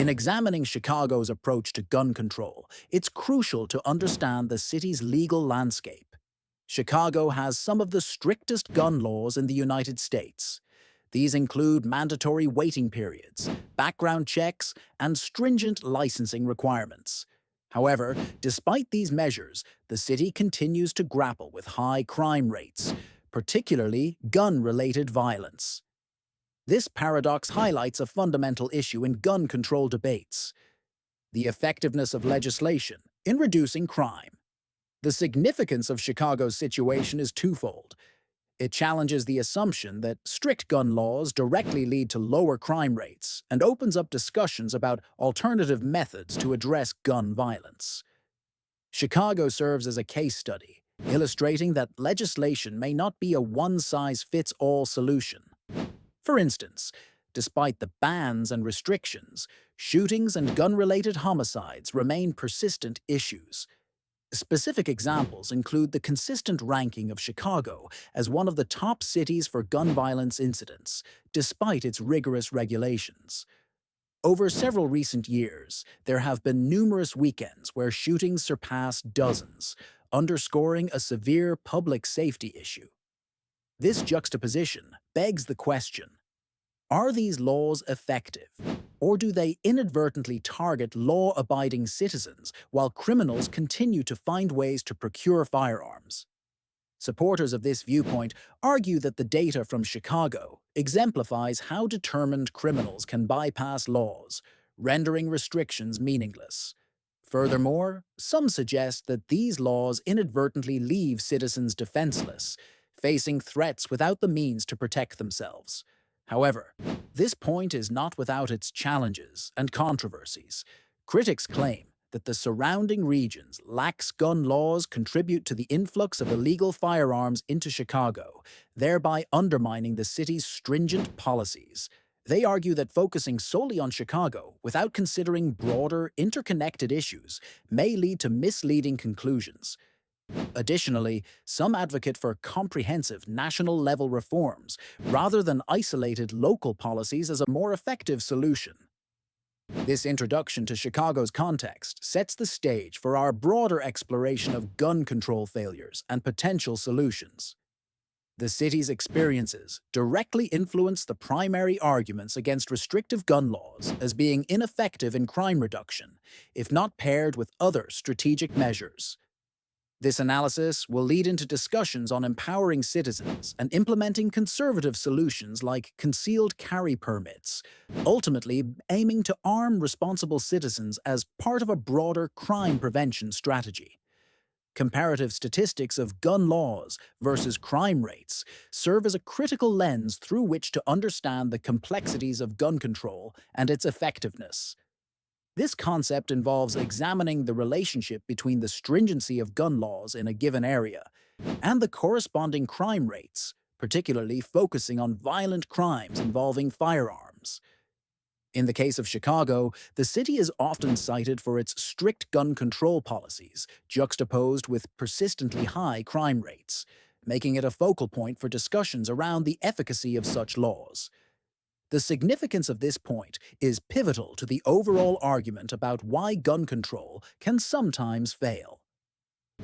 In examining Chicago's approach to gun control, it's crucial to understand the city's legal landscape. Chicago has some of the strictest gun laws in the United States. These include mandatory waiting periods, background checks, and stringent licensing requirements. However, despite these measures, the city continues to grapple with high crime rates, particularly gun-related violence. This paradox highlights a fundamental issue in gun control debates: the effectiveness of legislation in reducing crime. The significance of Chicago's situation is twofold. It challenges the assumption that strict gun laws directly lead to lower crime rates and opens up discussions about alternative methods to address gun violence. Chicago serves as a case study, illustrating that legislation may not be a one-size-fits-all solution. For instance, despite the bans and restrictions, shootings and gun-related homicides remain persistent issues. Specific examples include the consistent ranking of Chicago as one of the top cities for gun violence incidents, despite its rigorous regulations. Over several recent years, there have been numerous weekends where shootings surpass dozens, underscoring a severe public safety issue. This juxtaposition begs the question: are these laws effective, or do they inadvertently target law-abiding citizens while criminals continue to find ways to procure firearms? Supporters of this viewpoint argue that the data from Chicago exemplifies how determined criminals can bypass laws, rendering restrictions meaningless. Furthermore, some suggest that these laws inadvertently leave citizens defenseless, facing threats without the means to protect themselves. However, this point is not without its challenges and controversies. Critics claim that the surrounding region's lax gun laws contribute to the influx of illegal firearms into Chicago, thereby undermining the city's stringent policies. They argue that focusing solely on Chicago without considering broader, interconnected issues may lead to misleading conclusions. Additionally, some advocate for comprehensive national-level reforms rather than isolated local policies as a more effective solution. This introduction to Chicago's context sets the stage for our broader exploration of gun control failures and potential solutions. The city's experiences directly influence the primary arguments against restrictive gun laws as being ineffective in crime reduction, if not paired with other strategic measures. This analysis will lead into discussions on empowering citizens and implementing conservative solutions like concealed carry permits, ultimately aiming to arm responsible citizens as part of a broader crime prevention strategy. Comparative statistics of gun laws versus crime rates serve as a critical lens through which to understand the complexities of gun control and its effectiveness. This concept involves examining the relationship between the stringency of gun laws in a given area and the corresponding crime rates, particularly focusing on violent crimes involving firearms. In the case of Chicago, the city is often cited for its strict gun control policies, juxtaposed with persistently high crime rates, making it a focal point for discussions around the efficacy of such laws. The significance of this point is pivotal to the overall argument about why gun control can sometimes fail.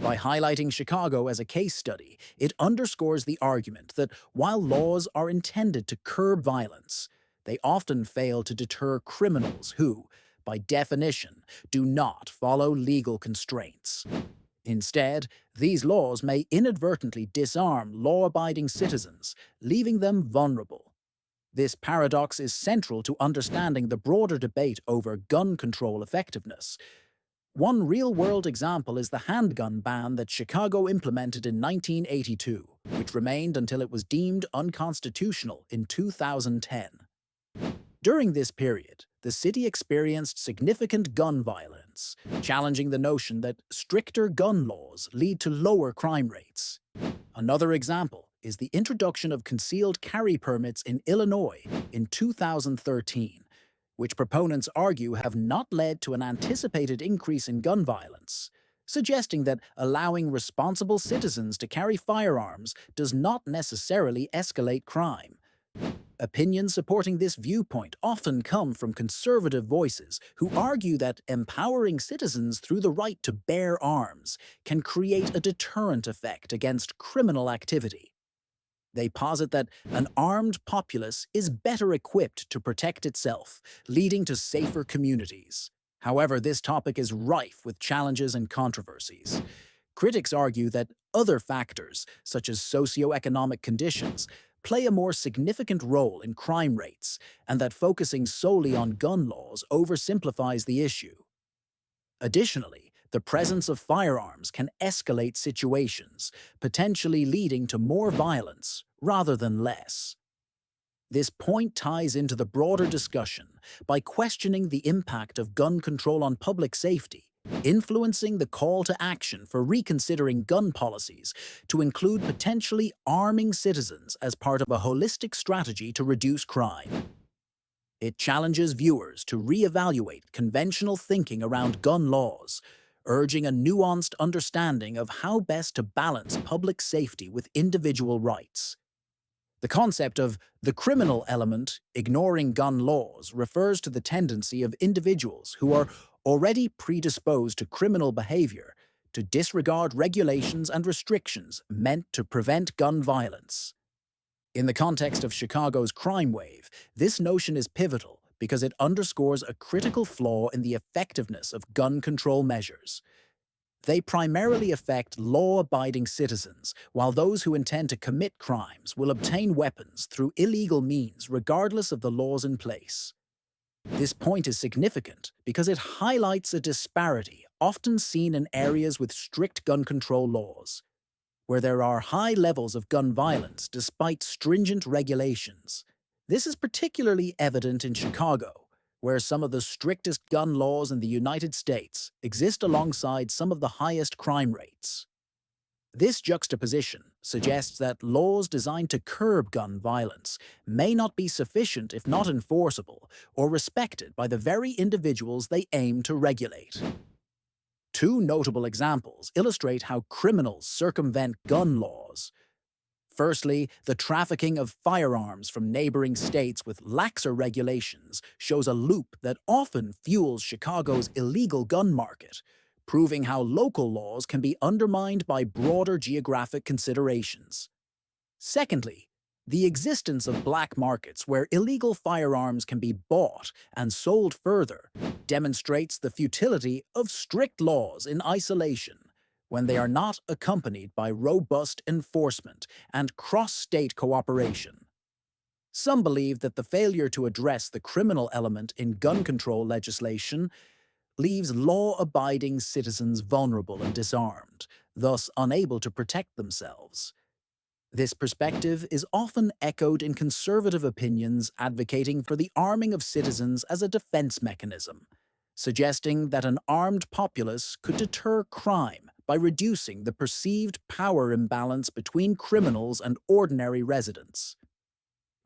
By highlighting Chicago as a case study, it underscores the argument that while laws are intended to curb violence, they often fail to deter criminals who, by definition, do not follow legal constraints. Instead, these laws may inadvertently disarm law-abiding citizens, leaving them vulnerable. This paradox is central to understanding the broader debate over gun control effectiveness. One real-world example is the handgun ban that Chicago implemented in 1982, which remained until it was deemed unconstitutional in 2010. During this period, the city experienced significant gun violence, challenging the notion that stricter gun laws lead to lower crime rates. Another example is the introduction of concealed carry permits in Illinois in 2013, which proponents argue have not led to an anticipated increase in gun violence, suggesting that allowing responsible citizens to carry firearms does not necessarily escalate crime. Opinions supporting this viewpoint often come from conservative voices who argue that empowering citizens through the right to bear arms can create a deterrent effect against criminal activity. They posit that an armed populace is better equipped to protect itself, leading to safer communities. However, this topic is rife with challenges and controversies. Critics argue that other factors, such as socioeconomic conditions, play a more significant role in crime rates, and that focusing solely on gun laws oversimplifies the issue. Additionally, the presence of firearms can escalate situations, potentially leading to more violence rather than less. This point ties into the broader discussion by questioning the impact of gun control on public safety, influencing the call to action for reconsidering gun policies to include potentially arming citizens as part of a holistic strategy to reduce crime. It challenges viewers to reevaluate conventional thinking around gun laws, urging a nuanced understanding of how best to balance public safety with individual rights. The concept of the criminal element ignoring gun laws refers to the tendency of individuals who are already predisposed to criminal behavior to disregard regulations and restrictions meant to prevent gun violence. In the context of Chicago's crime wave, this notion is pivotal because it underscores a critical flaw in the effectiveness of gun control measures. They primarily affect law-abiding citizens, while those who intend to commit crimes will obtain weapons through illegal means regardless of the laws in place. This point is significant because it highlights a disparity often seen in areas with strict gun control laws, where there are high levels of gun violence despite stringent regulations. This is particularly evident in Chicago, where some of the strictest gun laws in the United States exist alongside some of the highest crime rates. This juxtaposition suggests that laws designed to curb gun violence may not be sufficient if not enforceable or respected by the very individuals they aim to regulate. Two notable examples illustrate how criminals circumvent gun laws. Firstly, the trafficking of firearms from neighboring states with laxer regulations shows a loop that often fuels Chicago's illegal gun market, proving how local laws can be undermined by broader geographic considerations. Secondly, the existence of black markets where illegal firearms can be bought and sold further demonstrates the futility of strict laws in isolation when they are not accompanied by robust enforcement and cross-state cooperation. Some believe that the failure to address the criminal element in gun control legislation leaves law-abiding citizens vulnerable and disarmed, thus unable to protect themselves. This perspective is often echoed in conservative opinions advocating for the arming of citizens as a defense mechanism, suggesting that an armed populace could deter crime by reducing the perceived power imbalance between criminals and ordinary residents.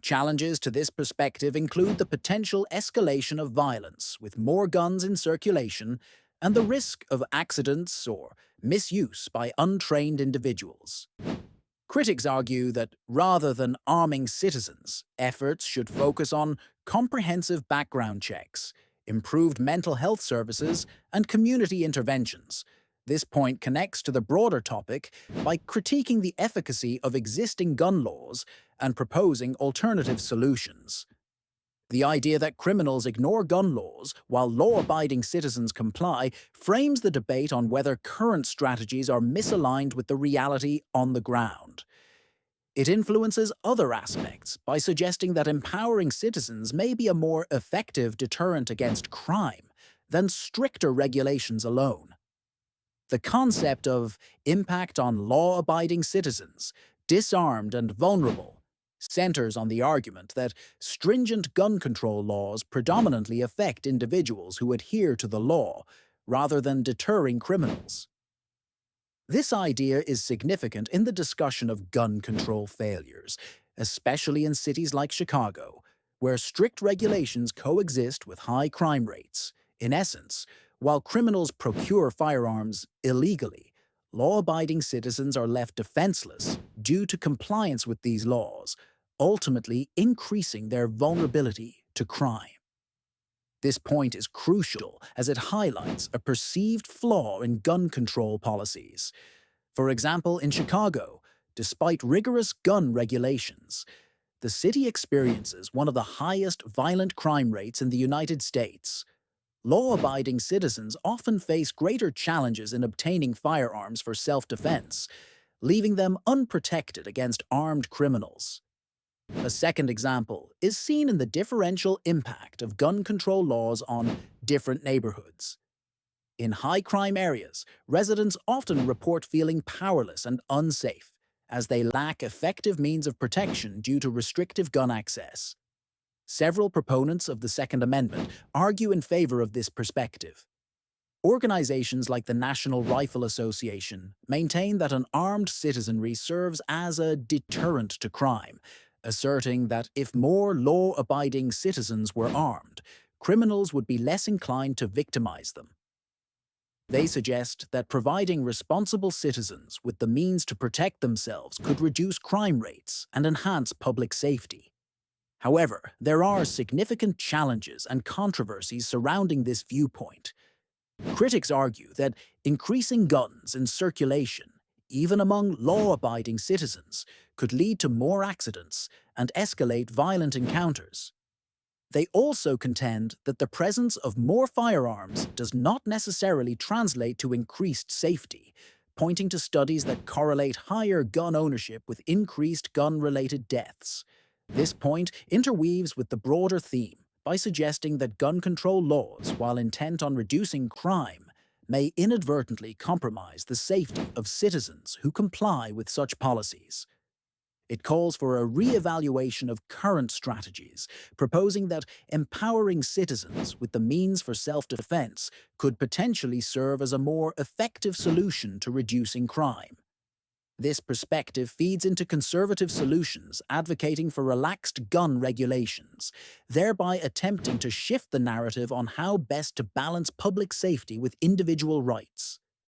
Challenges to this perspective include the potential escalation of violence with more guns in circulation and the risk of accidents or misuse by untrained individuals. Critics argue that rather than arming citizens, efforts should focus on comprehensive background checks, improved mental health services, and community interventions. This point connects to the broader topic by critiquing the efficacy of existing gun laws and proposing alternative solutions. The idea that criminals ignore gun laws while law-abiding citizens comply frames the debate on whether current strategies are misaligned with the reality on the ground. It influences other aspects by suggesting that empowering citizens may be a more effective deterrent against crime than stricter regulations alone. The concept of impact on law-abiding citizens, disarmed and vulnerable, centers on the argument that stringent gun control laws predominantly affect individuals who adhere to the law, rather than deterring criminals. This idea is significant in the discussion of gun control failures, especially in cities like Chicago, where strict regulations coexist with high crime rates. In essence, while criminals procure firearms illegally, law-abiding citizens are left defenseless due to compliance with these laws, ultimately increasing their vulnerability to crime. This point is crucial as it highlights a perceived flaw in gun control policies. For example, in Chicago, despite rigorous gun regulations, the city experiences one of the highest violent crime rates in the United States. Law-abiding citizens often face greater challenges in obtaining firearms for self-defense, leaving them unprotected against armed criminals. A second example is seen in the differential impact of gun control laws on different neighborhoods. In high-crime areas, residents often report feeling powerless and unsafe, as they lack effective means of protection due to restrictive gun access. Several proponents of the Second Amendment argue in favor of this perspective. Organizations like the National Rifle Association maintain that an armed citizenry serves as a deterrent to crime, asserting that if more law-abiding citizens were armed, criminals would be less inclined to victimize them. They suggest that providing responsible citizens with the means to protect themselves could reduce crime rates and enhance public safety. However, there are significant challenges and controversies surrounding this viewpoint. Critics argue that increasing guns in circulation, even among law-abiding citizens, could lead to more accidents and escalate violent encounters. They also contend that the presence of more firearms does not necessarily translate to increased safety, pointing to studies that correlate higher gun ownership with increased gun-related deaths. This point interweaves with the broader theme by suggesting that gun control laws, while intent on reducing crime, may inadvertently compromise the safety of citizens who comply with such policies. It calls for a re-evaluation of current strategies, proposing that empowering citizens with the means for self-defense could potentially serve as a more effective solution to reducing crime. This perspective feeds into conservative solutions advocating for relaxed gun regulations, thereby attempting to shift the narrative on how best to balance public safety with individual rights.